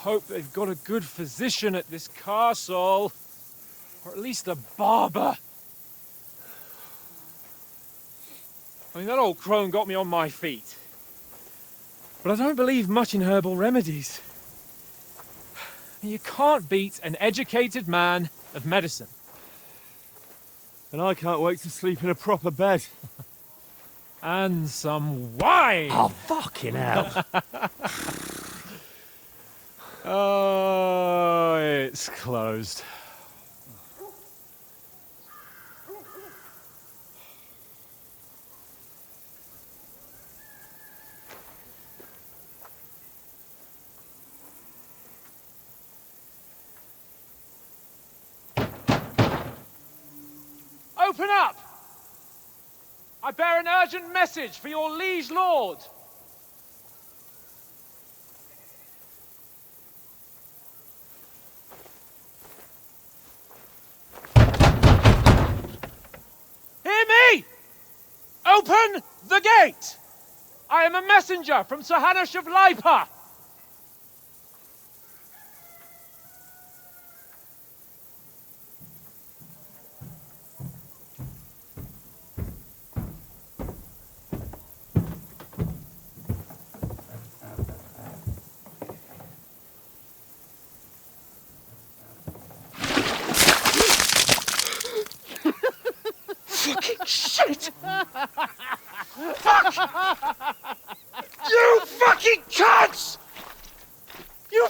hope they've got a good physician at this castle. Or at least a barber. I mean, that old crone got me on my feet. But I don't believe much in herbal remedies. You can't beat an educated man of medicine. And I can't wait to sleep in a proper bed. And some wine! Oh, fucking hell. Oh, it's closed. Open up! I bear an urgent message for your liege lord. Hear me! Open the gate! I am a messenger from Sir Hanush of Lipa. Shit! Fuck! You fucking cunts! Do you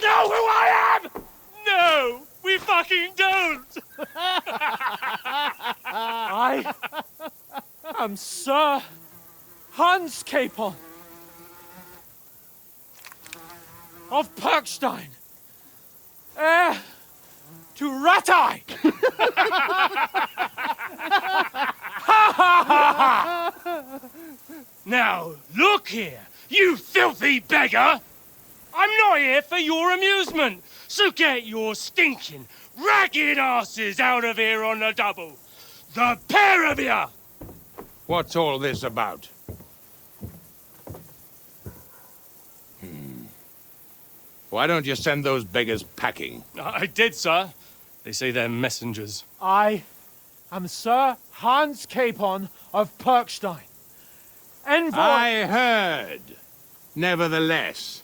know who I am? No, we fucking don't! I am Sir Hans Capon of Perkstein, heir to Ratai! Now, look here, you filthy beggar! I'm not here for your amusement, so get your stinking, ragged asses out of here on the double. The pair of you! What's all this about? Why don't you send those beggars packing? I did, sir. They say they're messengers. I am Sir Hans Capon of Perkstein. Envoy... I heard. Nevertheless,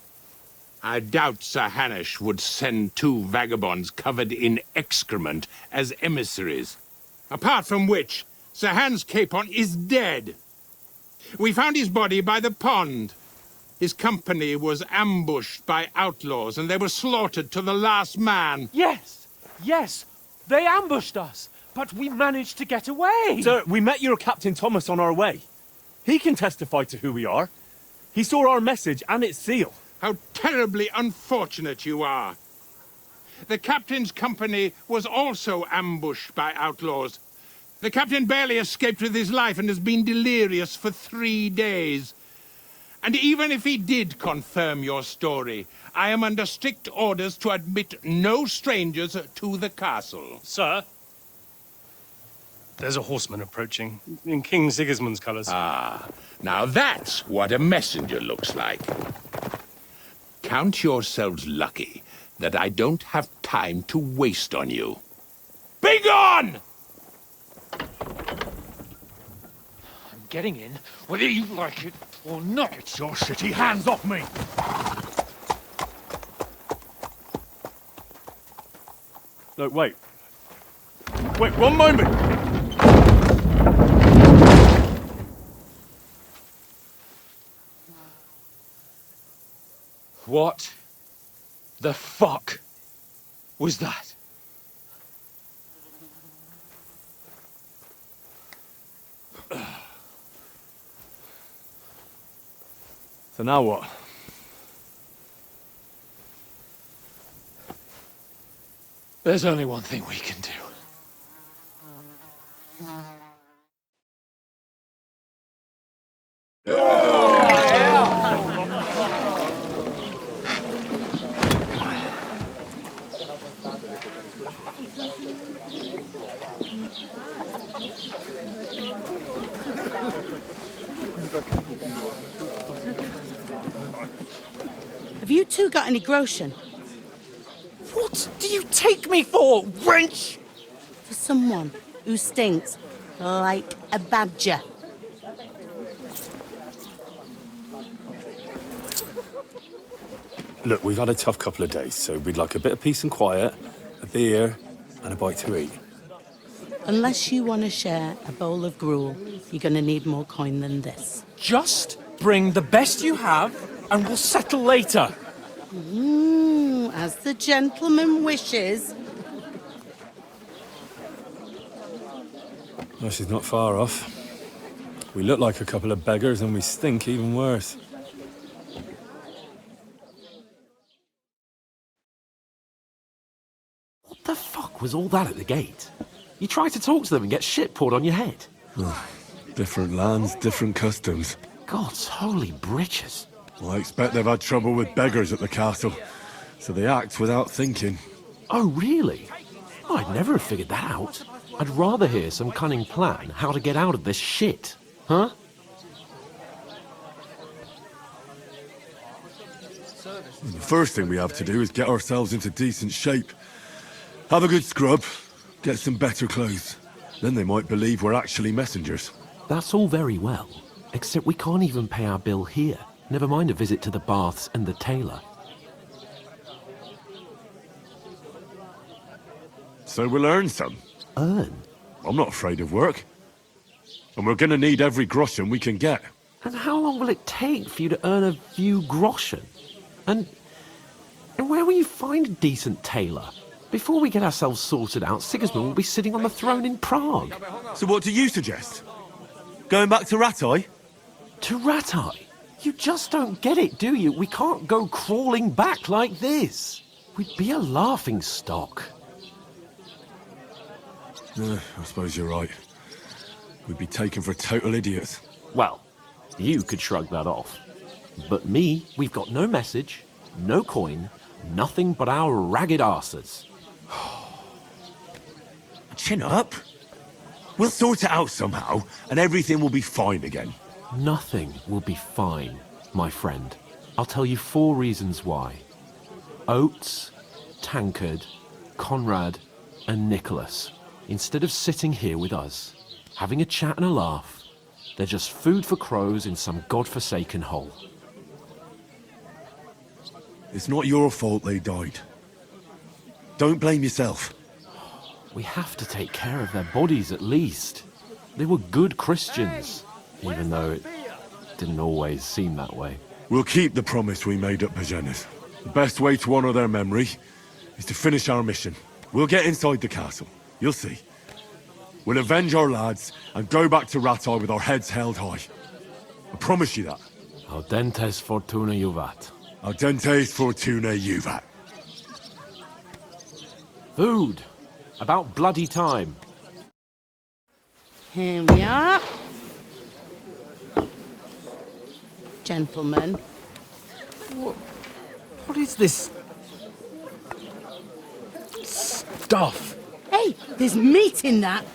I doubt Sir Hanush would send two vagabonds covered in excrement as emissaries. Apart from which, Sir Hans Capon is dead. We found his body by the pond. His company was ambushed by outlaws, and they were slaughtered to the last man. Yes, yes, they ambushed us, but we managed to get away. Sir, we met your Captain Thomas on our way. He can testify to who we are. He saw our message and its seal. How terribly unfortunate you are. The captain's company was also ambushed by outlaws. The captain barely escaped with his life and has been delirious for 3 days. And even if he did confirm your story, I am under strict orders to admit no strangers to the castle. Sir, there's a horseman approaching, in King Sigismund's colours. Ah, now that's what a messenger looks like. Count yourselves lucky that I don't have time to waste on you. Be gone! I'm getting in, whether you like it or not. Get your shitty hands off me! Look, wait. Wait, one moment! What the fuck was that? So now what? There's only one thing we can do. Have you two got any groschen? What do you take me for, wench? For someone who stinks like a badger. Look, we've had a tough couple of days, so we'd like a bit of peace and quiet, a beer, and a bite to eat. Unless you want to share a bowl of gruel, you're going to need more coin than this. Just bring the best you have, and we'll settle later. As the gentleman wishes. Well, she's not far off. We look like a couple of beggars, and we stink even worse. What the fuck was all that at the gate? You try to talk to them and get shit poured on your head. Different lands, different customs. God's holy britches. Well, I expect they've had trouble with beggars at the castle, so they act without thinking. Oh, really? I'd never have figured that out. I'd rather hear some cunning plan how to get out of this shit. Huh? The first thing we have to do is get ourselves into decent shape. Have a good scrub, get some better clothes. Then they might believe we're actually messengers. That's all very well, except we can't even pay our bill here. Never mind a visit to the baths and the tailor. So we'll earn some. Earn? I'm not afraid of work. And we're gonna need every groschen we can get. And how long will it take for you to earn a few groschen? And where will you find a decent tailor? Before we get ourselves sorted out, Sigismund will be sitting on the throne in Prague. So what do you suggest? Going back to Ratai? To Ratai? You just don't get it, do you? We can't go crawling back like this. We'd be a laughing stock. I suppose you're right. We'd be taken for total idiots. Well, you could shrug that off. But me, we've got no message, no coin, nothing but our ragged arses. Chin up. We'll sort it out somehow, and everything will be fine again. Nothing will be fine, my friend. I'll tell you 4 reasons why. Oates, Tankard, Conrad, and Nicholas, instead of sitting here with us, having a chat and a laugh, they're just food for crows in some godforsaken hole. It's not your fault they died. Don't blame yourself. We have to take care of their bodies at least. They were good Christians, even though it didn't always seem that way. We'll keep the promise we made at Pagenis. The best way to honor their memory is to finish our mission. We'll get inside the castle. You'll see. We'll avenge our lads and go back to Ratai with our heads held high. I promise you that. Audentes fortuna juvat. Audentes fortuna juvat. Food. About bloody time. Here we are. Gentlemen. What is this stuff? Hey, there's meat in that.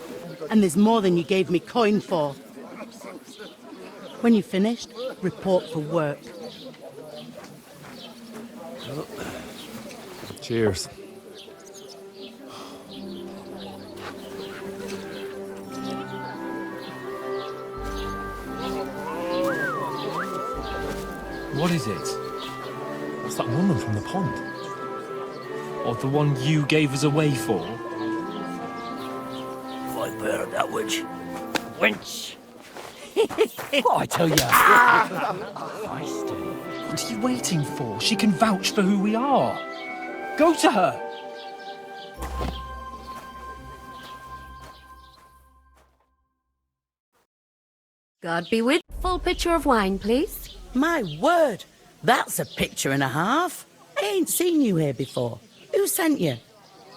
And there's more than you gave me coin for. When you're finished, report for work. Cheers. What is it? It's that woman from the pond. Or the one you gave us away for? I bear that witch. Wench! What I tell you? Feisty. What are you waiting for? She can vouch for who we are. Go to her. God be with. Full pitcher of wine, please. My word, that's a picture and a half. I ain't seen you here before. Who sent you?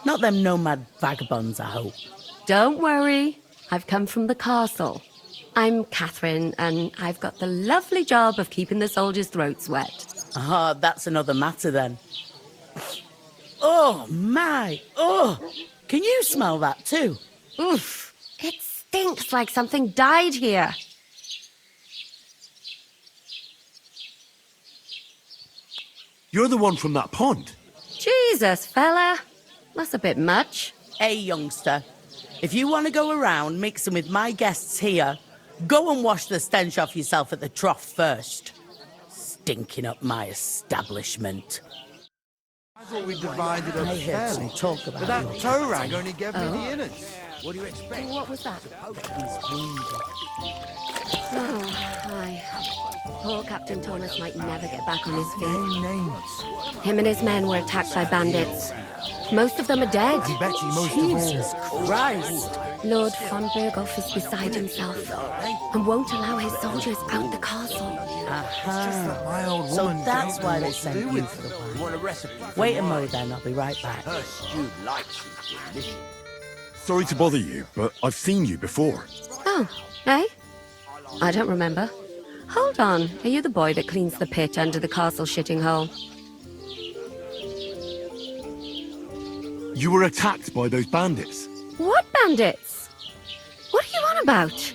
Not them nomad vagabonds, I hope. Don't worry. I've come from the castle. I'm Catherine, and I've got the lovely job of keeping the soldiers' throats wet. Ah, that's another matter then. Oh, my. Oh, can you smell that too? Oof. It stinks like something died here. You're the one from that pond. Jesus, fella. That's a bit much. Hey, youngster. If you want to go around mixing with my guests here, go and wash the stench off yourself at the trough first. Stinking up my establishment. I thought we divided up I heard some fairly. talk about But that your toe captain. rag only gave me the innards. What do you expect? What was that? He's wounded. Oh, aye. Poor Captain Thomas might never get back on his feet. No names. Him and his men were attacked by bandits. Most of them are dead. I bet you most Jesus of all. Christ! Lord von Berghoff is beside himself and won't allow his soldiers out the castle. Aha. My old So woman that's don't why know they what to sent do you with for the it. wine. You want a recipe? Wait a mo then, I'll be right back. Her stewed lights is delicious. Sorry to bother you, but I've seen you before. Oh, eh? I don't remember. Hold on, are you the boy that cleans the pit under the castle shitting hole? You were attacked by those bandits. What bandits? What are you on about?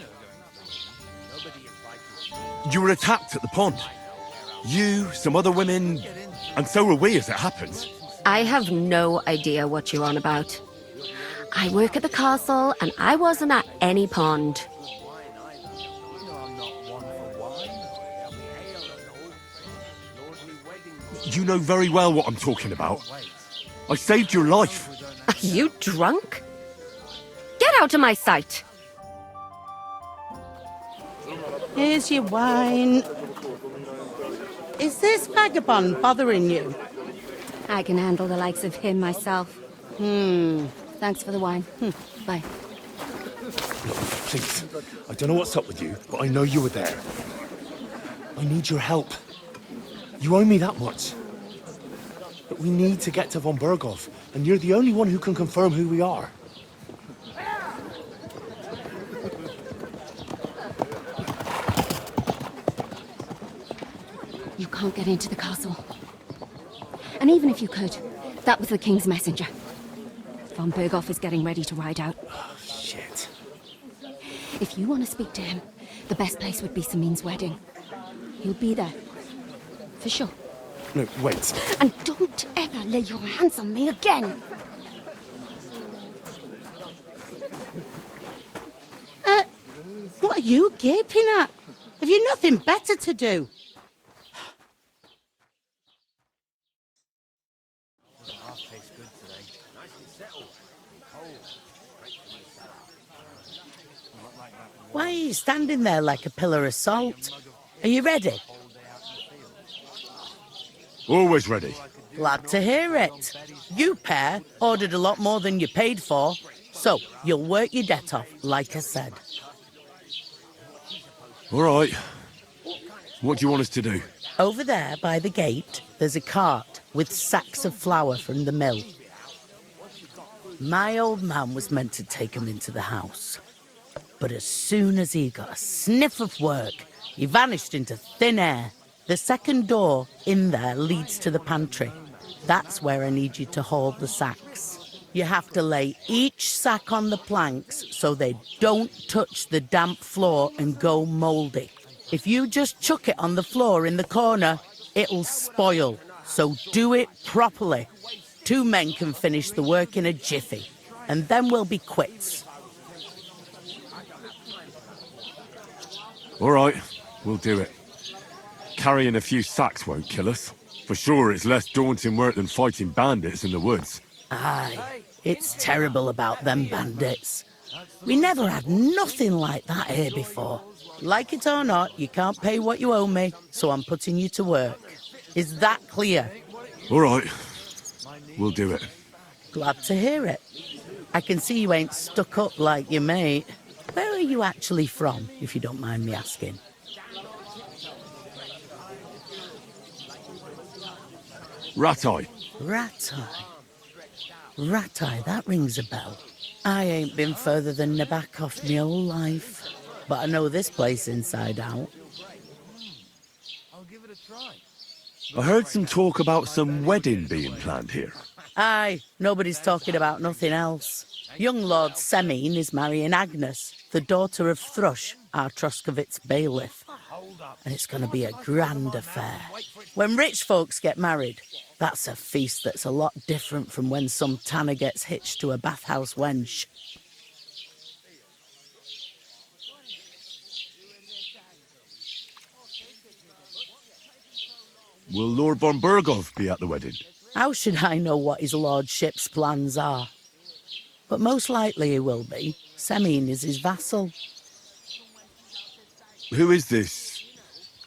You were attacked at the pond. You, some other women, and so were we as it happens. I have no idea what you're on about. I work at the castle and I wasn't at any pond. You know very well what I'm talking about. I saved your life. Are you drunk? Get out of my sight! Here's your wine. Is this vagabond bothering you? I can handle the likes of him myself. Thanks for the wine. Bye. Please, I don't know what's up with you, but I know you were there. I need your help. You owe me that much. But we need to get to von Berghoff, and you're the only one who can confirm who we are. You can't get into the castle. And even if you could, that was the king's messenger. Von Berghoff is getting ready to ride out. Shit. If you want to speak to him, the best place would be Samin's wedding. He'll be there. For sure. No, wait. And don't ever lay your hands on me again! What are you gaping at? Have you nothing better to do? Why are you standing there like a pillar of salt? Are you ready? Always ready. Glad to hear it. You pair ordered a lot more than you paid for, so you'll work your debt off, like I said. All right. What do you want us to do? Over there by the gate, there's a cart with sacks of flour from the mill. My old man was meant to take 'em into the house. But as soon as he got a sniff of work, he vanished into thin air. The second door in there leads to the pantry. That's where I need you to haul the sacks. You have to lay each sack on the planks so they don't touch the damp floor and go mouldy. If you just chuck it on the floor in the corner, it'll spoil. So do it properly. 2 men can finish the work in a jiffy, and then we'll be quits. All right, we'll do it. Carrying a few sacks won't kill us. For sure, it's less daunting work than fighting bandits in the woods. Aye, it's terrible about them bandits. We never had nothing like that here before. Like it or not, you can't pay what you owe me, so I'm putting you to work. Is that clear? All right, we'll do it. Glad to hear it. I can see you ain't stuck up like your mate. Where are you actually from, if you don't mind me asking? Rat-eye. Rat-eye. Rat-eye, that rings a bell. I ain't been further than Nabakov my whole life, but I know this place inside out. I heard some talk about some wedding being planned here. Aye, nobody's talking about nothing else. Young Lord Semine is marrying Agnes, the daughter of Thrush, our Troskovitz bailiff. And it's going to be a grand affair. When rich folks get married, that's a feast that's a lot different from when some tanner gets hitched to a bathhouse wench. Will Lord von Burgov be at the wedding? How should I know what his lordship's plans are? But most likely he will be. Semine is his vassal. Who is this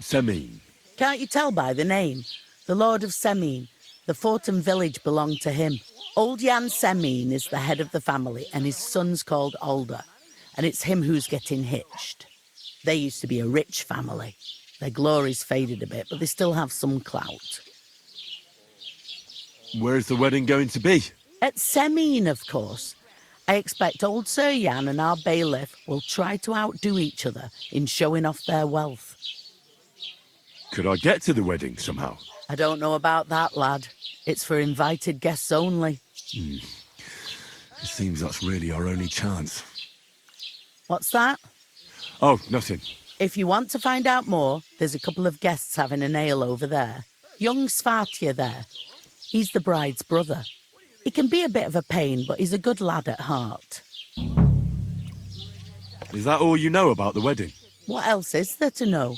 Semine? Can't you tell by the name? The Lord of Semine. The fort and village belong to him. Old Jan Semine is the head of the family, and his son's called Alder. And it's him who's getting hitched. They used to be a rich family. Their glory's faded a bit, but they still have some clout. Where's the wedding going to be? At Semine, of course. I expect old Sir Jan and our bailiff will try to outdo each other in showing off their wealth. Could I get to the wedding somehow? I don't know about that, lad. It's for invited guests only. It seems that's really our only chance. What's that? Oh, nothing. If you want to find out more, there's a couple of guests having an ale over there. Young Svartje there. He's the bride's brother. He can be a bit of a pain, but he's a good lad at heart. Is that all you know about the wedding? What else is there to know?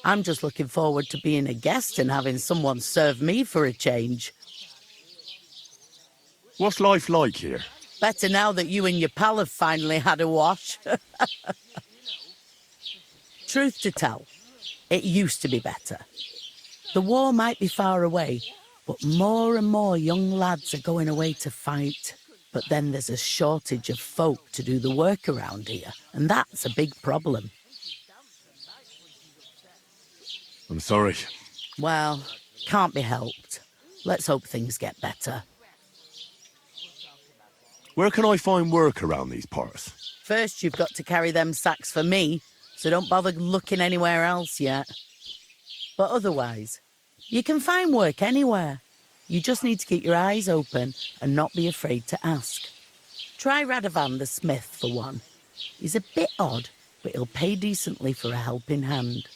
I'm just looking forward to being a guest and having someone serve me for a change. What's life like here? Better now that you and your pal have finally had a wash. Truth to tell, it used to be better. The war might be far away, but more and more young lads are going away to fight. But then there's a shortage of folk to do the work around here, and that's a big problem. I'm sorry. Well, can't be helped. Let's hope things get better. Where can I find work around these parts? First, you've got to carry them sacks for me, so don't bother looking anywhere else yet. But otherwise, you can find work anywhere. You just need to keep your eyes open and not be afraid to ask. Try Radovan the smith for one. He's a bit odd, but he'll pay decently for a helping hand.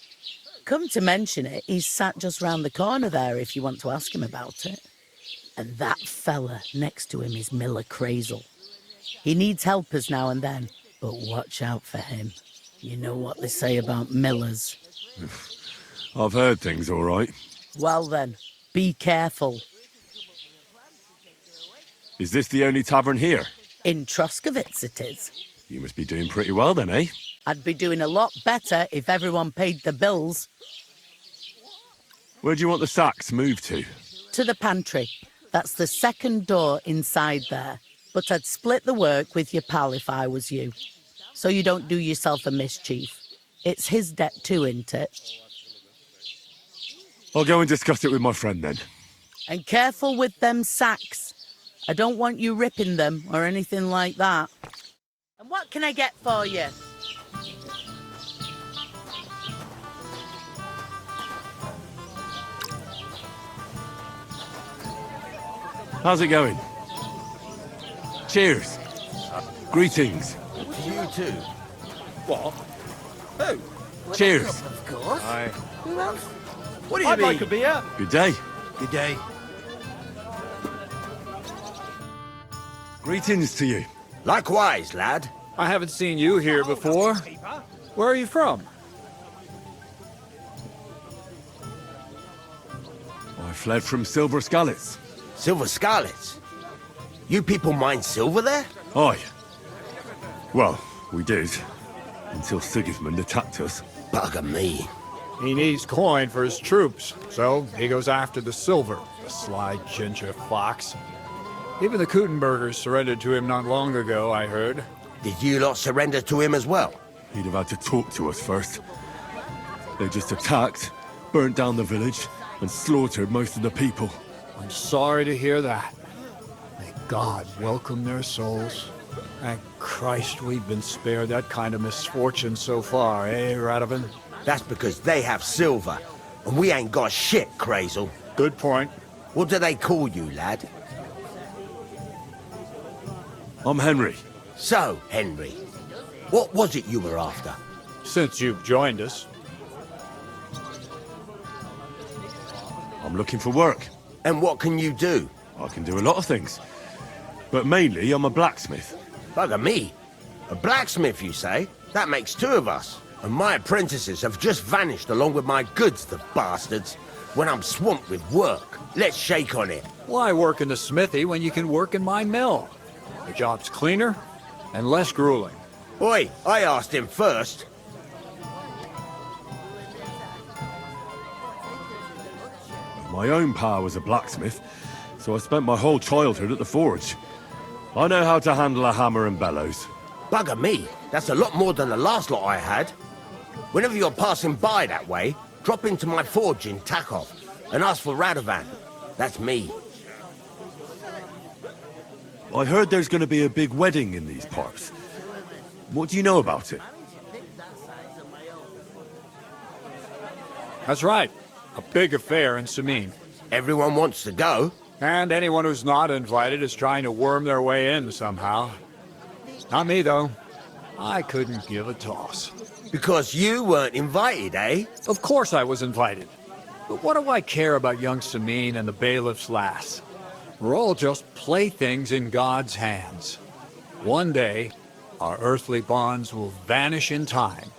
Come to mention it, he's sat just round the corner there if you want to ask him about it. And that fella next to him is Miller Crazel. He needs helpers now and then, but watch out for him. You know what they say about Millers. I've heard things all right. Well then, be careful. Is this the only tavern here? In Troskovitz it is. You must be doing pretty well then, eh? I'd be doing a lot better if everyone paid the bills. Where do you want the sacks moved to? To the pantry. That's the second door inside there. But I'd split the work with your pal if I was you. So you don't do yourself a mischief. It's his debt too, isn't it? I'll go and discuss it with my friend then. And careful with them sacks. I don't want you ripping them or anything like that. And what can I get for you? How's it going? Cheers. Greetings. You too. What? Who? Cheers. Of course. Aye. Who else? What do you I'd mean? like a beer. Good day. Good day. Greetings to you. Likewise, lad. I haven't seen you here before. Where are you from? I fled from Silver Scalets. Silver Scarlets. You people mine silver there? Aye. Well, we did. Until Sigismund attacked us. Bugger me. He needs coin for his troops, so he goes after the silver. The sly ginger fox. Even the Kutenbergers surrendered to him not long ago, I heard. Did you lot surrender to him as well? He'd have had to talk to us first. They just attacked, burnt down the village, and slaughtered most of the people. I'm sorry to hear that. May God welcome their souls. Thank Christ we've been spared that kind of misfortune so far, eh, Radovan? That's because they have silver, and we ain't got shit, Crazel. Good point. What do they call you, lad? I'm Henry. So, Henry, what was it you were after? Since you've joined us. I'm looking for work. And what can you do? I can do a lot of things. But mainly, I'm a blacksmith. Bugger me. A blacksmith, you say? That makes two of us. And my apprentices have just vanished along with my goods, the bastards. When I'm swamped with work. Let's shake on it. Why work in the smithy when you can work in my mill? The job's cleaner and less grueling. Oi, I asked him first. My own pa was a blacksmith, so I spent my whole childhood at the forge. I know how to handle a hammer and bellows. Bugger me. That's a lot more than the last lot I had. Whenever you're passing by that way, drop into my forge in Takov and ask for Radovan. That's me. I heard there's going to be a big wedding in these parts. What do you know about it? That's right. A big affair in Samin. Everyone wants to go. And anyone who's not invited is trying to worm their way in somehow. Not me, though. I couldn't give a toss. Because you weren't invited, eh? Of course I was invited. But what do I care about young Samin and the bailiff's lass? We're all just playthings in God's hands. One day, our earthly bonds will vanish in time,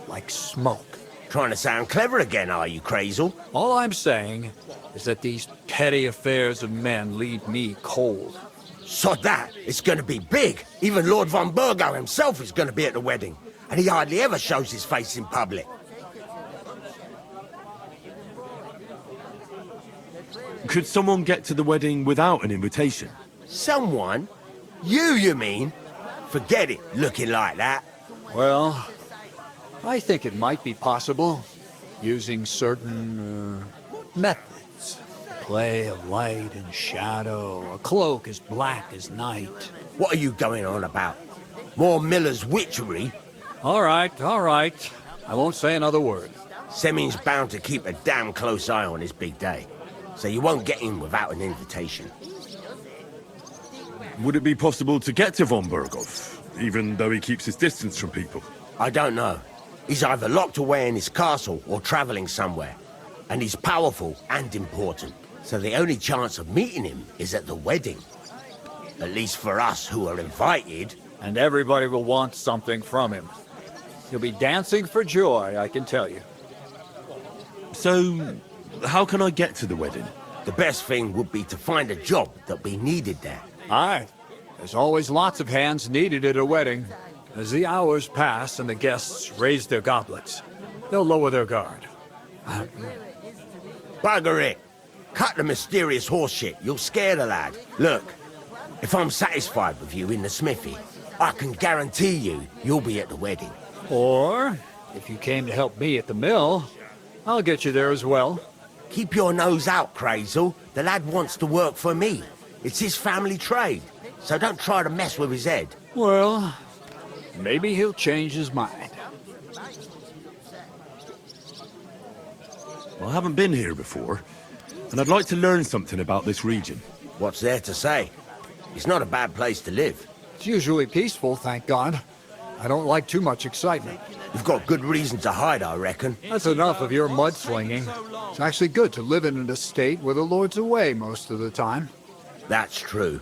like smoke. Trying to sound clever again, are you, Crazel? All I'm saying is that these petty affairs of men leave me cold. Sod that! It's gonna be big! Even Lord von Burgo himself is gonna be at the wedding. And he hardly ever shows his face in public. Could someone get to the wedding without an invitation? Someone? You mean? Forget it, looking like that. Well, I think it might be possible, using certain methods. Play of light and shadow, a cloak as black as night. What are you going on about? More Miller's witchery? All right. I won't say another word. Semin's bound to keep a damn close eye on his big day, so you won't get in without an invitation. Would it be possible to get to von Burgov, even though he keeps his distance from people? I don't know. He's either locked away in his castle or traveling somewhere. And he's powerful and important. So the only chance of meeting him is at the wedding. At least for us who are invited. And everybody will want something from him. He'll be dancing for joy, I can tell you. So, how can I get to the wedding? The best thing would be to find a job that'll be needed there. Aye. There's always lots of hands needed at a wedding. As the hours pass and the guests raise their goblets, they'll lower their guard. Bugger it. Cut the mysterious horse shit. You'll scare the lad. Look, if I'm satisfied with you in the smithy, I can guarantee you'll be at the wedding. Or, if you came to help me at the mill, I'll get you there as well. Keep your nose out, Crazel. The lad wants to work for me. It's his family trade, so don't try to mess with his head. Well, maybe he'll change his mind. I haven't been here before, and I'd like to learn something about this region. What's there to say? It's not a bad place to live. It's usually peaceful, thank God. I don't like too much excitement. You've got good reason to hide, I reckon. That's enough of your mudslinging. It's actually good to live in an estate where the Lord's away most of the time. That's true.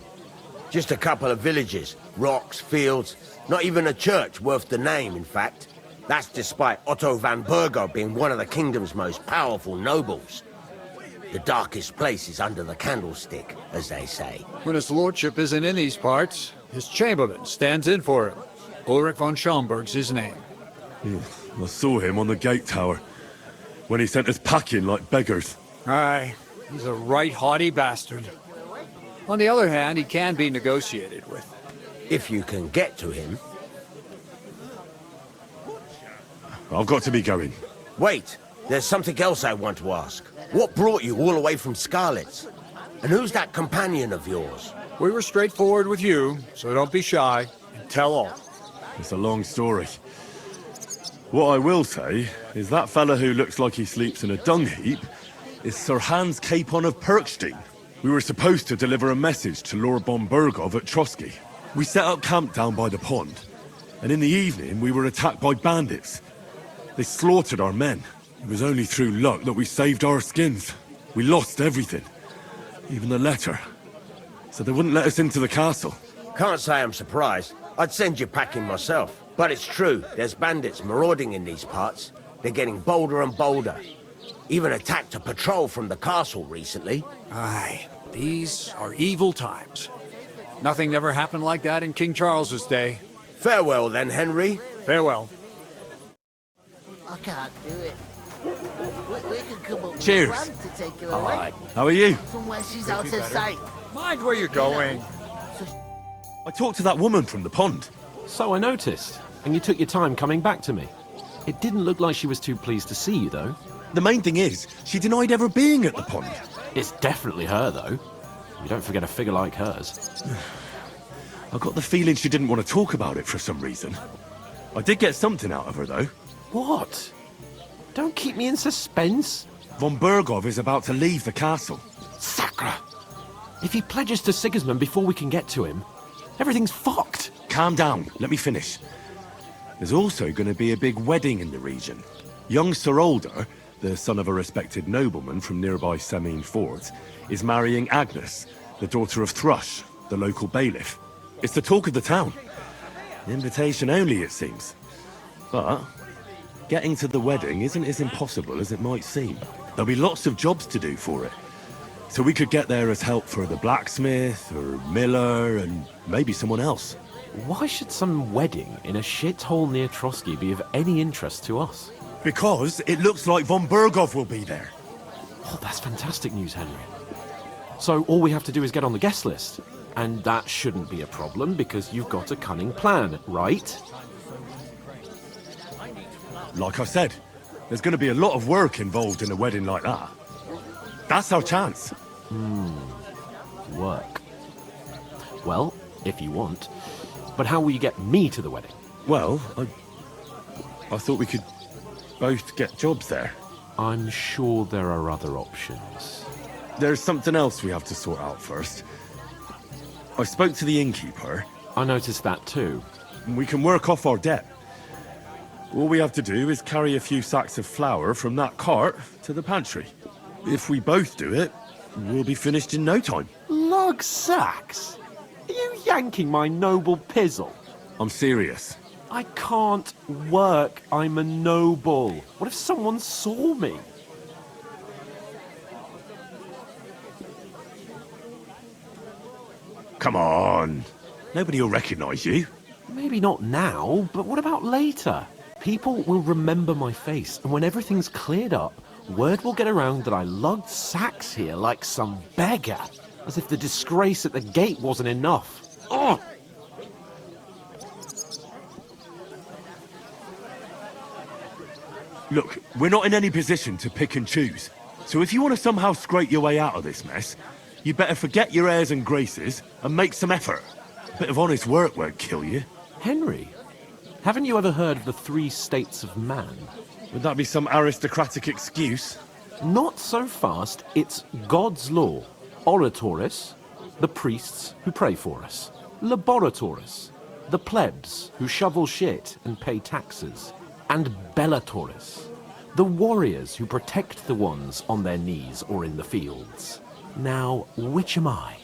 Just a couple of villages, rocks, fields, not even a church worth the name, in fact. That's despite Otto van Burgo being one of the kingdom's most powerful nobles. The darkest place is under the candlestick, as they say. When his lordship isn't in these parts, his chamberlain stands in for him. Ulrich von Schaumburg's his name. I saw him on the gate tower, when he sent us packing like beggars. Aye, he's a right haughty bastard. On the other hand, he can be negotiated with. If you can get to him. I've got to be going. Wait, there's something else I want to ask. What brought you all the way from Scarlet's? And who's that companion of yours? We were straightforward with you, so don't be shy and tell all. It's a long story. What I will say is that fella who looks like he sleeps in a dung heap is Sir Hans Capon of Perkstein. We were supposed to deliver a message to Lord von Burgov at Trotsky. We set up camp down by the pond, and in the evening we were attacked by bandits. They slaughtered our men. It was only through luck that we saved our skins. We lost everything. Even the letter. So they wouldn't let us into the castle. Can't say I'm surprised. I'd send you packing myself. But it's true, there's bandits marauding in these parts. They're getting bolder and bolder. Even attacked a patrol from the castle recently. Aye, these are evil times. Nothing ever happened like that in King Charles's day. Farewell then, Henry. Farewell. I can't do it. We can come up Cheers. with a plan to take her away. How are you? Somewhere she's out of sight. Mind where you're going. I talked to that woman from the pond. So I noticed, and you took your time coming back to me. It didn't look like she was too pleased to see you, though. The main thing is, she denied ever being at the pond. It's definitely her, though. You don't forget a figure like hers. I got the feeling she didn't want to talk about it for some reason. I did get something out of her, though. What? Don't keep me in suspense. Von Bergov is about to leave the castle. Sacre! If he pledges to Sigismund before we can get to him, everything's fucked. Calm down, let me finish. There's also going to be a big wedding in the region. Young Sir Older, the son of a respected nobleman from nearby Semine Fort, is marrying Agnes, the daughter of Thrush, the local bailiff. It's the talk of the town. Invitation only, it seems. But getting to the wedding isn't as impossible as it might seem. There'll be lots of jobs to do for it. So we could get there as help for the blacksmith, or miller, and maybe someone else. Why should some wedding in a shithole near Trotsky be of any interest to us? Because it looks like Von Bergov will be there. Oh, that's fantastic news, Henry. So all we have to do is get on the guest list. And that shouldn't be a problem because you've got a cunning plan, right? Like I said, there's going to be a lot of work involved in a wedding like that. That's our chance. Work. Well, if you want. But how will you get me to the wedding? Well, I thought we could both get jobs there. I'm sure there are other options. There's something else we have to sort out first. I spoke to the innkeeper. I noticed that too. We can work off our debt. All we have to do is carry a few sacks of flour from that cart to the pantry. If we both do it, we'll be finished in no time. Lug sacks? Are you yanking my noble pizzle? I'm serious. I can't work. I'm a noble. What if someone saw me? Come on. Nobody will recognize you. Maybe not now, but what about later? People will remember my face, and when everything's cleared up, word will get around that I lugged sacks here like some beggar, as if the disgrace at the gate wasn't enough. Ugh! Look, we're not in any position to pick and choose. So if you want to somehow scrape your way out of this mess, you'd better forget your airs and graces and make some effort. A bit of honest work won't kill you. Henry, haven't you ever heard of the 3 states of man? Would that be some aristocratic excuse? Not so fast. It's God's law. Oratoris, the priests who pray for us. Laboratoris, the plebs who shovel shit and pay taxes. And Bellatoris, the warriors who protect the ones on their knees or in the fields. Now, which am I?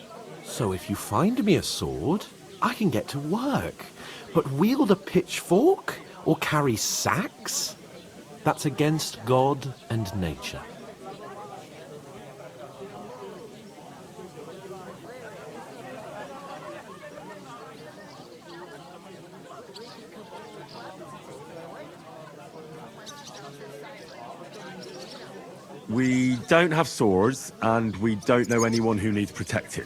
So if you find me a sword, I can get to work. But wield a pitchfork or carry sacks? That's against God and nature. We don't have swords, and we don't know anyone who needs protecting.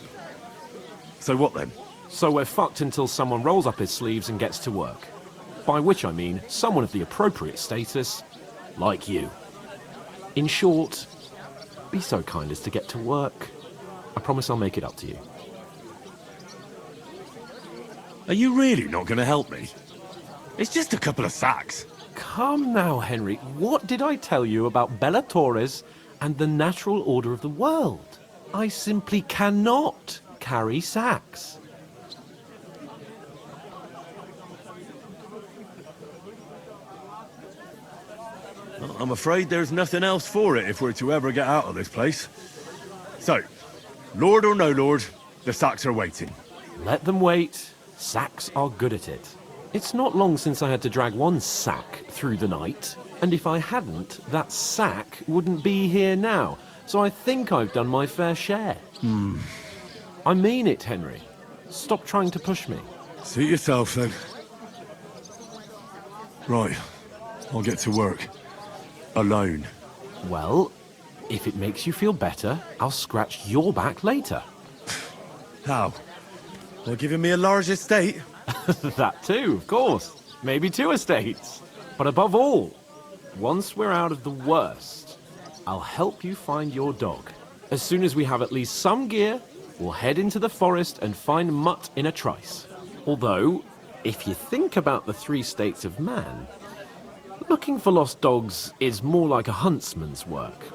So what then? So we're fucked until someone rolls up his sleeves and gets to work. By which I mean someone of the appropriate status, like you. In short, be so kind as to get to work. I promise I'll make it up to you. Are you really not going to help me? It's just a couple of sacks. Come now, Henry. What did I tell you about Bellatoris and the natural order of the world? I simply cannot carry sacks. I'm afraid there's nothing else for it if we're to ever get out of this place. So, Lord or no Lord, the sacks are waiting. Let them wait. Sacks are good at it. It's not long since I had to drag one sack through the night, and if I hadn't, that sack wouldn't be here now. So I think I've done my fair share. I mean it, Henry. Stop trying to push me. Suit yourself, then. Right. I'll get to work. Alone. Well, if it makes you feel better, I'll scratch your back later. How? They're giving me a large estate? That too, of course. Maybe 2 estates. But above all, once we're out of the worst, I'll help you find your dog. As soon as we have at least some gear, we'll head into the forest and find Mutt in a trice. Although, if you think about the 3 states of man, looking for lost dogs is more like a huntsman's work.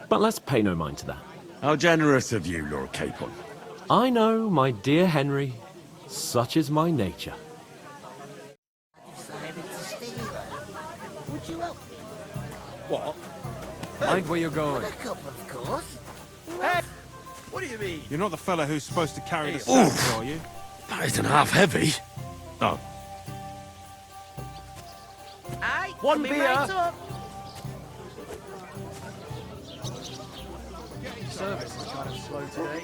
But let's pay no mind to that. How generous of you, Lord Capon. I know, my dear Henry. Such is my nature. Decided to stay. Would you help me? What? Mind where you're going. A cup, of course. Hey! What do you mean? You're not the fella who's supposed to carry the sacks, are you? That isn't half heavy. Oh. Aye, One coming beer. right up. Service is kind of slow today.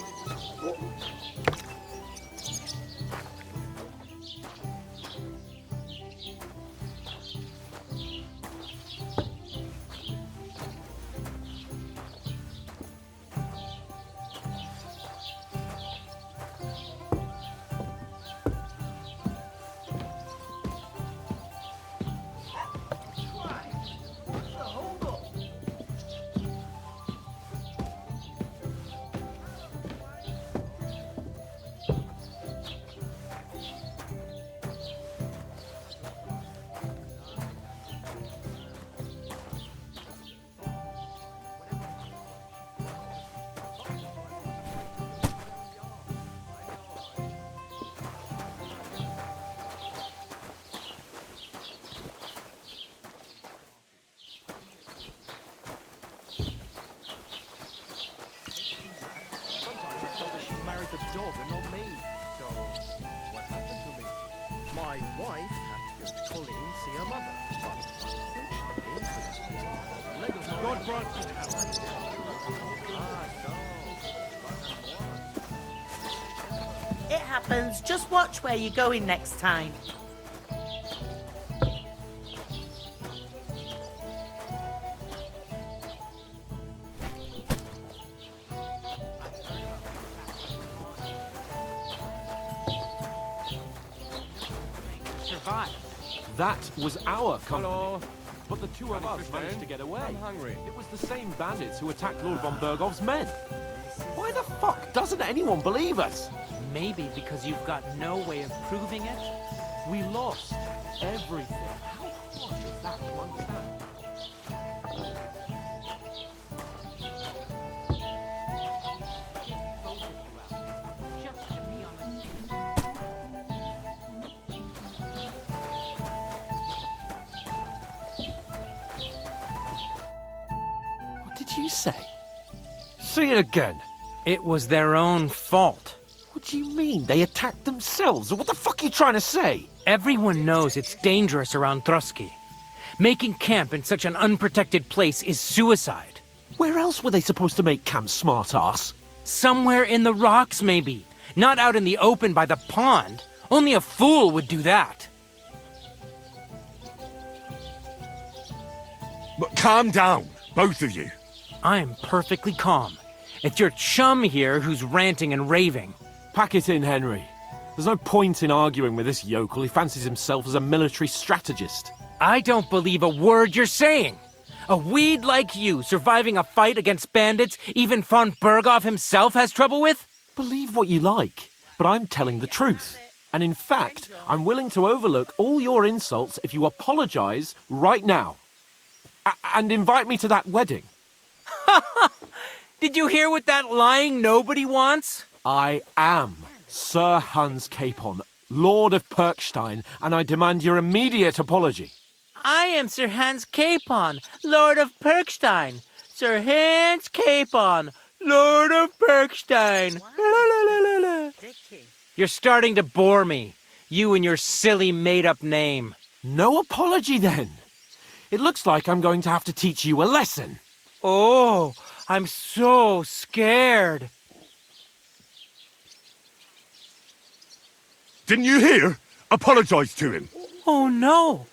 My wife had to go to Colleen see her mother. God grant you health. It happens. Just watch where you're going next time. That was our company. But the 2 of us managed to get away. I'm hungry. It was the same bandits who attacked Lord von Bergov's men. Why the fuck doesn't anyone believe us? Maybe because you've got no way of proving it. We lost everything. How hard is that to understand? What did you say? Say it again. It was their own fault. What do you mean? They attacked themselves? What the fuck are you trying to say? Everyone knows it's dangerous around Trotsky. Making camp in such an unprotected place is suicide. Where else were they supposed to make camp, smart-ass? Somewhere in the rocks, maybe. Not out in the open by the pond. Only a fool would do that. But calm down, both of you. I'm perfectly calm. It's your chum here who's ranting and raving. Pack it in, Henry. There's no point in arguing with this yokel. He fancies himself as a military strategist. I don't believe a word you're saying. A weed like you surviving a fight against bandits even von Berghoff himself has trouble with? Believe what you like, but I'm telling the truth. And in fact, I'm willing to overlook all your insults if you apologize right now. And invite me to that wedding. Did you hear what that lying nobody wants? I am Sir Hans Capon, Lord of Perkstein, and I demand your immediate apology. I am Sir Hans Capon, Lord of Perkstein. Sir Hans Capon, Lord of Perkstein. You're starting to bore me. You and your silly made-up name. No apology, then. It looks like I'm going to have to teach you a lesson. Oh, I'm so scared. Didn't you hear? Apologize to him. Oh no!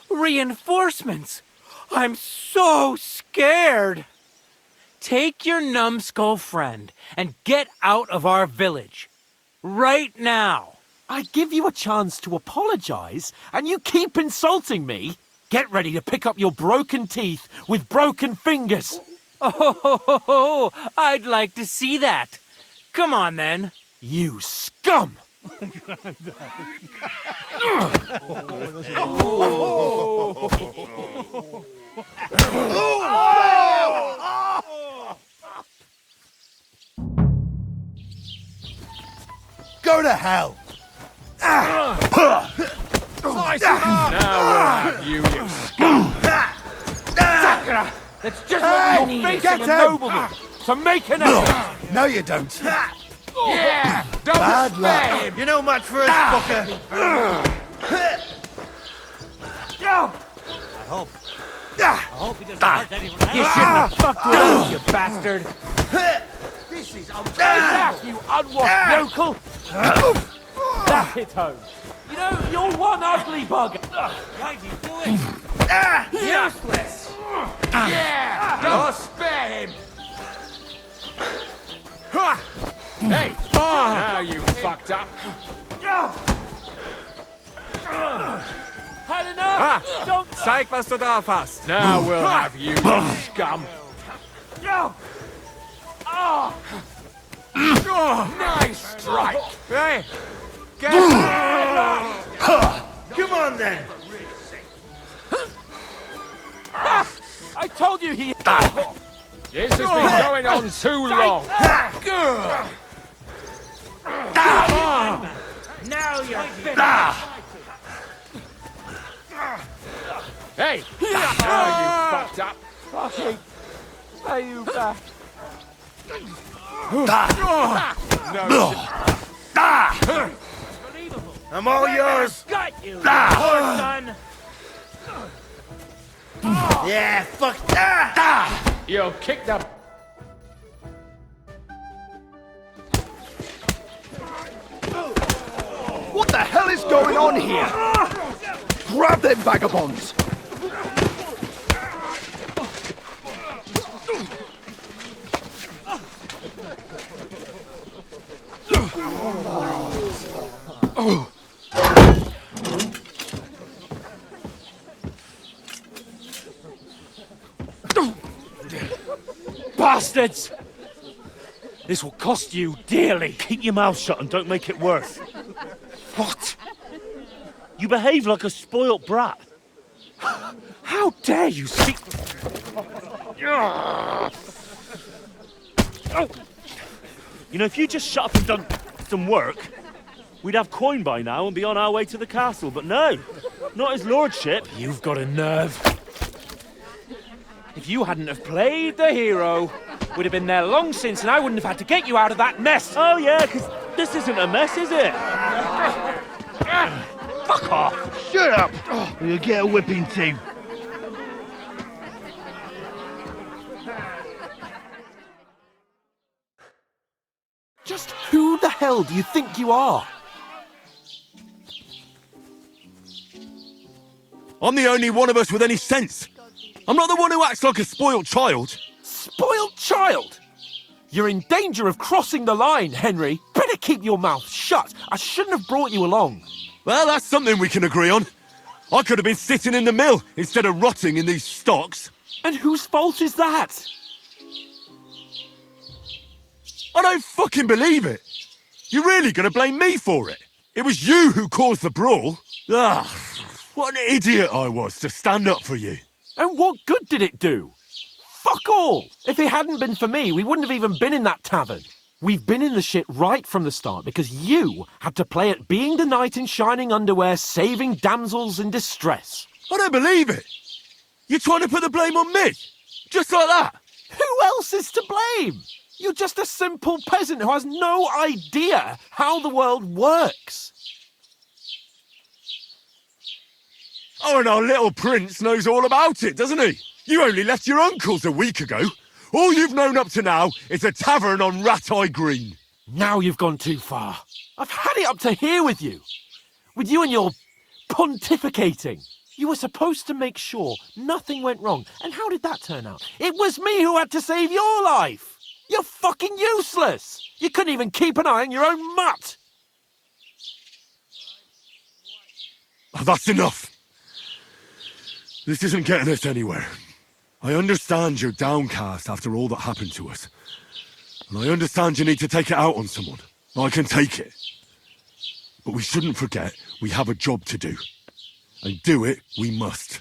Reinforcements! I'm so scared! Take your numbskull friend and get out of our village. Right now! I give you a chance to apologize, and you keep insulting me? Get ready to pick up your broken teeth with broken fingers. Oh, I'd like to see that. Come on then. You scum! Go to hell! Now we'll have you, you scum! That's just what we need from a nobleman, to make an effort! No, you don't. Yeah! Don't Bad spare luck. him! You're no match for us, fucker. I hope he doesn't hurt anyone else. You shouldn't have fucked with us, you bastard. This is Back, you unwashed yokel! That hit home. You know, you're one ugly bugger. Why'd you do it? Useless! Yeah! Don't spare him! Hey! Now you fucked up! Had enough! Don't... Zeig, was du drauf hast. Now we'll have you, you scum! Nice strike! Hey, get Come on then. I told you he... This has been going on too long! Now you're finished. Hey! Now you fucked up! Fucking... Are you back? No, I'm all yours. Got you, poor son. Yeah, fuck that. you'll kick the... What the hell is going on here? Grab them vagabonds! Bastards! This will cost you dearly. Keep your mouth shut and don't make it worse. What? You behave like a spoilt brat. How dare you speak... You know, if you just shut up and done some work, we'd have coin by now and be on our way to the castle, but no, not his lordship. You've got a nerve. If you hadn't have played the hero, we'd have been there long since and I wouldn't have had to get you out of that mess. Oh yeah, because this isn't a mess, is it? Fuck off! Shut up! Or you'll get a whipping too. Just who the hell do you think you are? I'm the only one of us with any sense. I'm not the one who acts like a spoiled child. Spoiled child? You're in danger of crossing the line, Henry. Better keep your mouth shut. I shouldn't have brought you along. Well, that's something we can agree on. I could have been sitting in the mill instead of rotting in these stocks. And whose fault is that? I don't fucking believe it. You're really gonna blame me for it? It was you who caused the brawl. Ah, what an idiot I was to stand up for you. And what good did it do? Fuck all! If it hadn't been for me, we wouldn't have even been in that tavern. We've been in the shit right from the start because you had to play at being the knight in shining underwear saving damsels in distress. I don't believe it. You're trying to put the blame on me? Just like that? Who else is to blame? You're just a simple peasant who has no idea how the world works. Oh, and our little prince knows all about it, doesn't he? You only left your uncle's a week ago. All you've known up to now is a tavern on Rat-Eye Green. Now you've gone too far. I've had it up to here with you. With you and your pontificating. You were supposed to make sure nothing went wrong. And how did that turn out? It was me who had to save your life. You're fucking useless. You couldn't even keep an eye on your own mutt. Oh, that's enough. This isn't getting us anywhere. I understand you're downcast after all that happened to us. And I understand you need to take it out on someone. I can take it. But we shouldn't forget we have a job to do. And do it we must.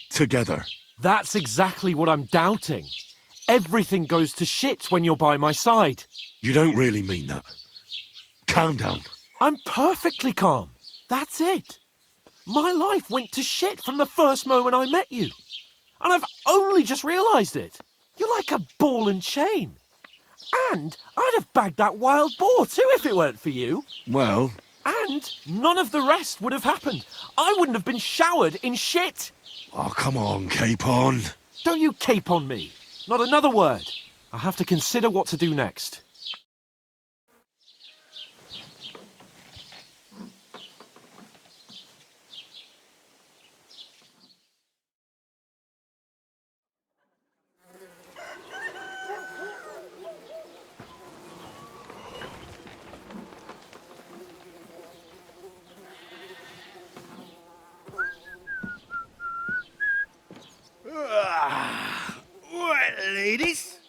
Together. That's exactly what I'm doubting. Everything goes to shit when you're by my side. You don't really mean that. Calm down. I'm perfectly calm. That's it. My life went to shit from the first moment I met you. And I've only just realised it. You're like a ball and chain. And I'd have bagged that wild boar too if it weren't for you. Well... And none of the rest would have happened. I wouldn't have been showered in shit. Oh, come on, Capon. Don't you cape on me. Not another word. I'll have to consider what to do next. Right, ladies.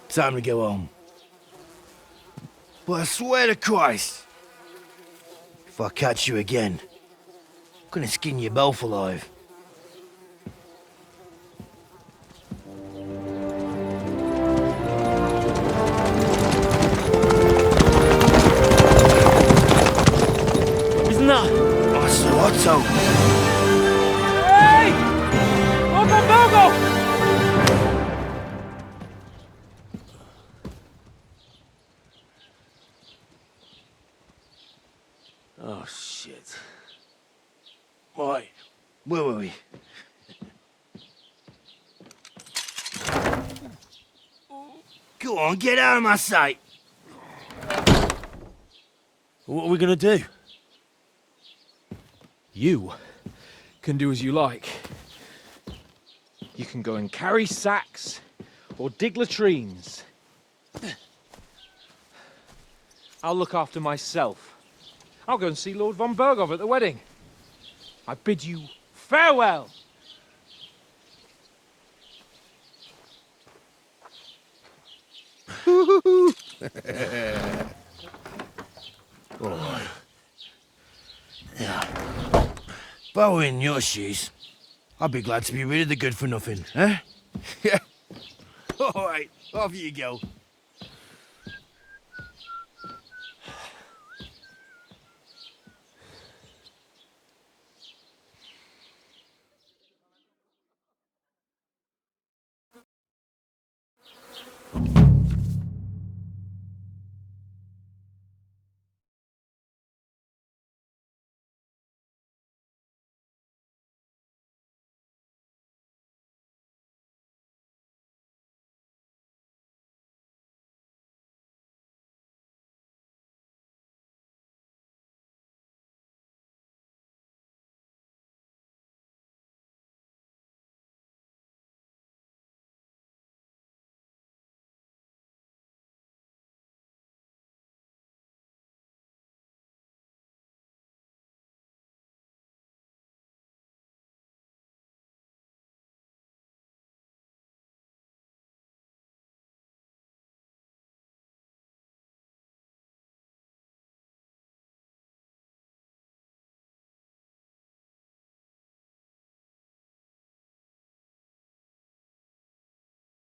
Time to go home. But I swear to Christ, if I catch you again, I'm gonna skin you both alive. Isn't that? Oh, Sir Otto. Hey! Bogo, Bogo! Oh, shit. Right, where were we? Go on, get out of my sight. What are we gonna do? You can do as you like. You can go and carry sacks or dig latrines. I'll look after myself. I'll go and see Lord von Bergov at the wedding. I bid you farewell. Oh. Yeah. If I were in your shoes, I'd be glad to be rid of the good-for-nothing, eh? Yeah. All right, off you go.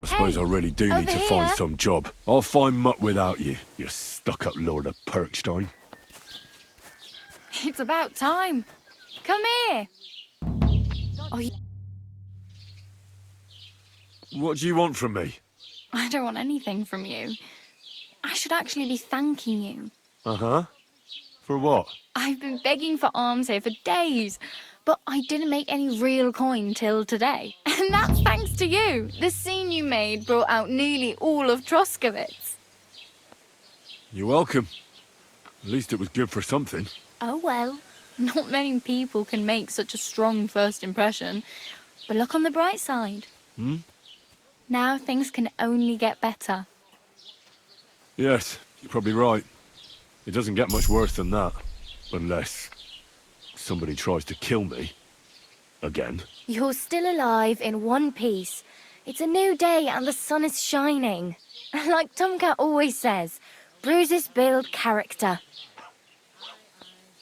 I suppose I really do need to find some job. I'll find mutt without you, you stuck-up Lord of Perkstein. It's about time. Come here. Oh, What do you want from me? I don't want anything from you. I should actually be thanking you. Uh-huh. For what? I've been begging for alms here for days, but I didn't make any real coin till today. And that's thanks to you. The scene you made brought out nearly all of Troskowitz. You're welcome. At least it was good for something. Oh well, not many people can make such a strong first impression. But look on the bright side. Hmm? Now things can only get better. Yes, you're probably right. It doesn't get much worse than that. Unless somebody tries to kill me. Again. You're still alive in one piece. It's a new day and the sun is shining. Like Tomcat always says, bruises build character.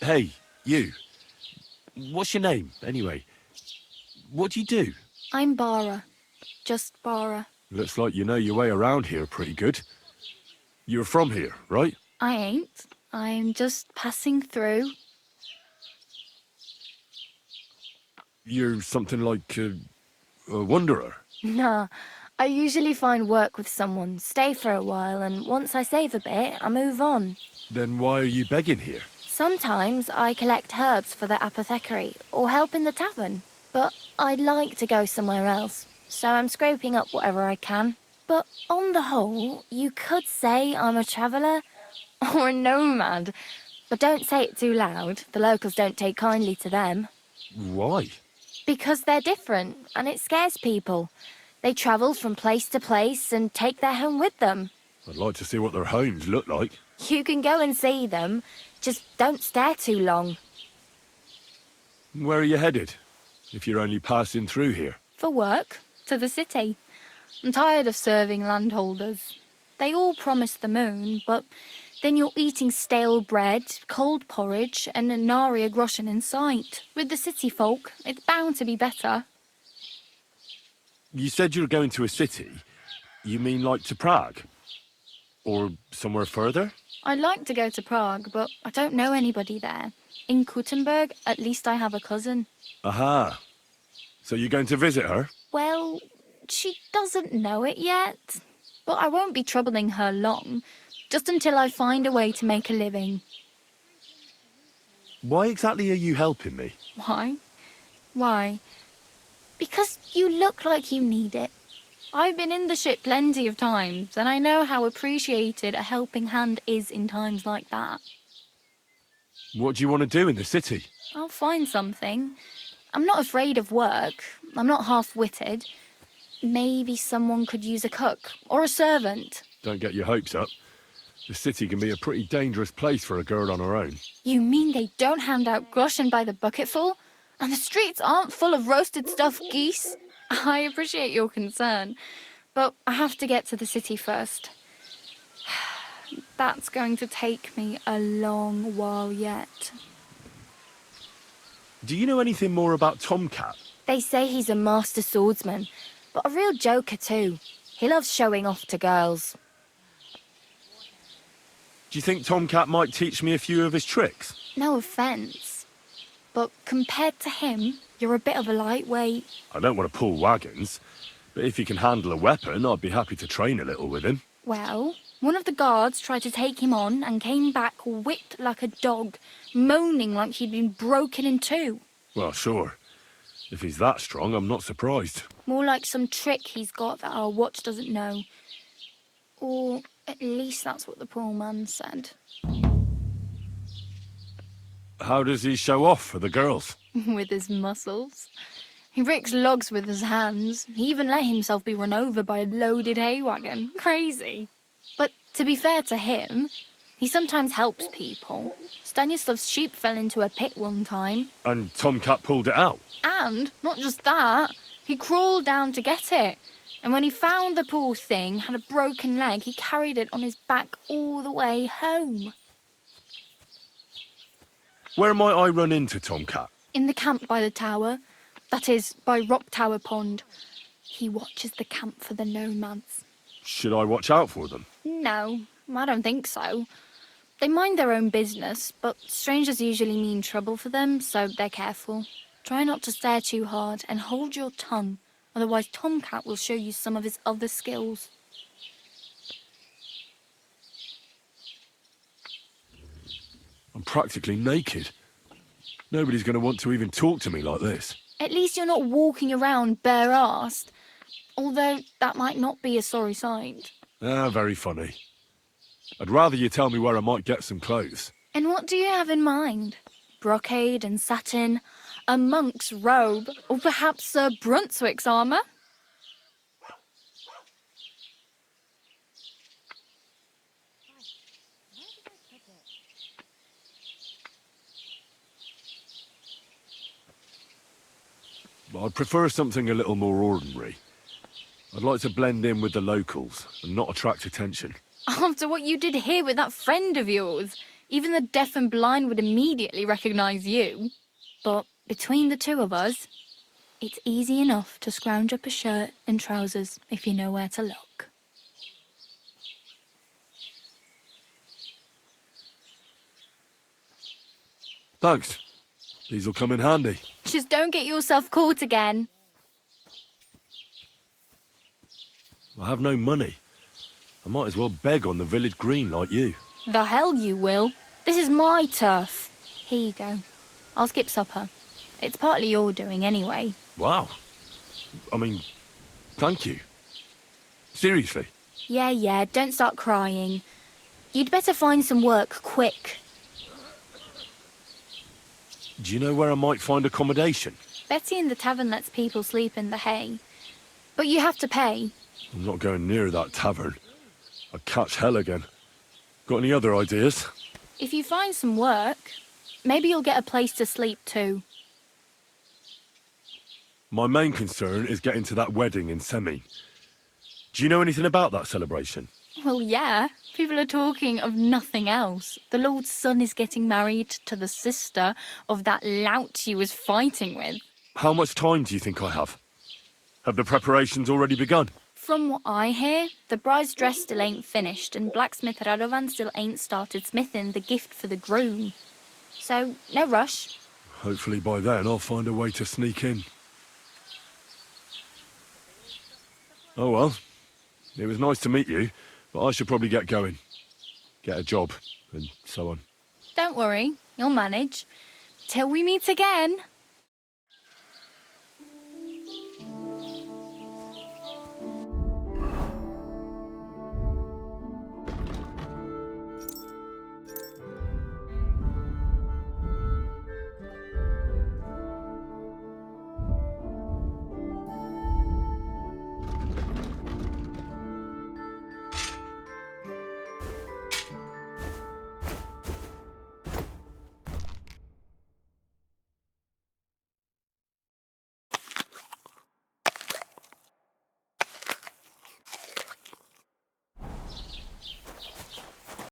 Hey, you. What's your name, anyway? What do you do? I'm Bara. Just Bara. Looks like you know your way around here pretty good. You're from here, right? I ain't. I'm just passing through. You're something like a wanderer. Nah, I usually find work with someone, stay for a while, and once I save a bit, I move on. Then why are you begging here? Sometimes I collect herbs for the apothecary, or help in the tavern. But I'd like to go somewhere else, so I'm scraping up whatever I can. But on the whole, you could say I'm a traveller, or a nomad. But don't say it too loud, the locals don't take kindly to them. Why? Because they're different, and it scares people. They travel from place to place and take their home with them. I'd like to see what their homes look like. You can go and see them, just don't stare too long. Where are you headed? If you're only passing through here. For work, to the city. I'm tired of serving landholders. They all promise the moon, but then you're eating stale bread, cold porridge, and nary a groschen in sight. With the city folk, it's bound to be better. You said you're going to a city. You mean like to Prague? Or somewhere further? I'd like to go to Prague, but I don't know anybody there. In Kuttenberg, at least I have a cousin. Aha. So you're going to visit her? Well, she doesn't know it yet. But I won't be troubling her long, just until I find a way to make a living. Why exactly are you helping me? Why? Why? Because you look like you need it. I've been in the ship plenty of times, and I know how appreciated a helping hand is in times like that. What do you want to do in the city? I'll find something. I'm not afraid of work. I'm not half-witted. Maybe someone could use a cook or a servant. Don't get your hopes up. The city can be a pretty dangerous place for a girl on her own. You mean they don't hand out groschen by the bucketful? And the streets aren't full of roasted stuffed geese? I appreciate your concern, but I have to get to the city first. That's going to take me a long while yet. Do you know anything more about Tomcat? They say he's a master swordsman, but a real joker too. He loves showing off to girls. Do you think Tomcat might teach me a few of his tricks? No offence, but compared to him, you're a bit of a lightweight. I don't want to pull wagons, but if he can handle a weapon, I'd be happy to train a little with him. Well, one of the guards tried to take him on and came back whipped like a dog, moaning like he'd been broken in two. Well, sure. If he's that strong, I'm not surprised. More like some trick he's got that our watch doesn't know. Or at least that's what the poor man said. How does he show off for the girls? With his muscles. He ricks logs with his hands. He even let himself be run over by a loaded hay wagon. Crazy. But to be fair to him, he sometimes helps people. Stanislav's sheep fell into a pit one time. And Tomcat pulled it out? And, not just that, he crawled down to get it. And when he found the poor thing had a broken leg, he carried it on his back all the way home. Where might I run into Tomcat? In the camp by the tower. That is, by Rock Tower Pond. He watches the camp for the nomads. Should I watch out for them? No, I don't think so. They mind their own business, but strangers usually mean trouble for them, so they're careful. Try not to stare too hard and hold your tongue, otherwise Tomcat will show you some of his other skills. I'm practically naked. Nobody's going to want to even talk to me like this. At least you're not walking around bare-arsed, although that might not be a sorry sight. Ah, very funny. I'd rather you tell me where I might get some clothes. And what do you have in mind? Brocade and satin, a monk's robe, or perhaps Sir Brunswick's armour? I'd prefer something a little more ordinary. I'd like to blend in with the locals and not attract attention. After what you did here with that friend of yours, even the deaf and blind would immediately recognise you. But between the two of us, it's easy enough to scrounge up a shirt and trousers if you know where to look. Thanks. These'll come in handy. Just don't get yourself caught again. I have no money. I might as well beg on the village green like you. The hell you will. This is my turf. Here you go. I'll skip supper. It's partly your doing anyway. Wow. I mean, thank you. Seriously. Yeah, don't start crying. You'd better find some work quick. Do you know where I might find accommodation? Betty in the tavern lets people sleep in the hay. But you have to pay. I'm not going near that tavern. I'd catch hell again. Got any other ideas? If you find some work, maybe you'll get a place to sleep too. My main concern is getting to that wedding in Semi. Do you know anything about that celebration? Well, yeah. People are talking of nothing else. The Lord's son is getting married to the sister of that lout he was fighting with. How much time do you think I have? Have the preparations already begun? From what I hear, the bride's dress still ain't finished, and blacksmith Radovan still ain't started smithing the gift for the groom. So, no rush. Hopefully by then I'll find a way to sneak in. Oh well. It was nice to meet you, but I should probably get going. Get a job, and so on. Don't worry, you'll manage. Till we meet again.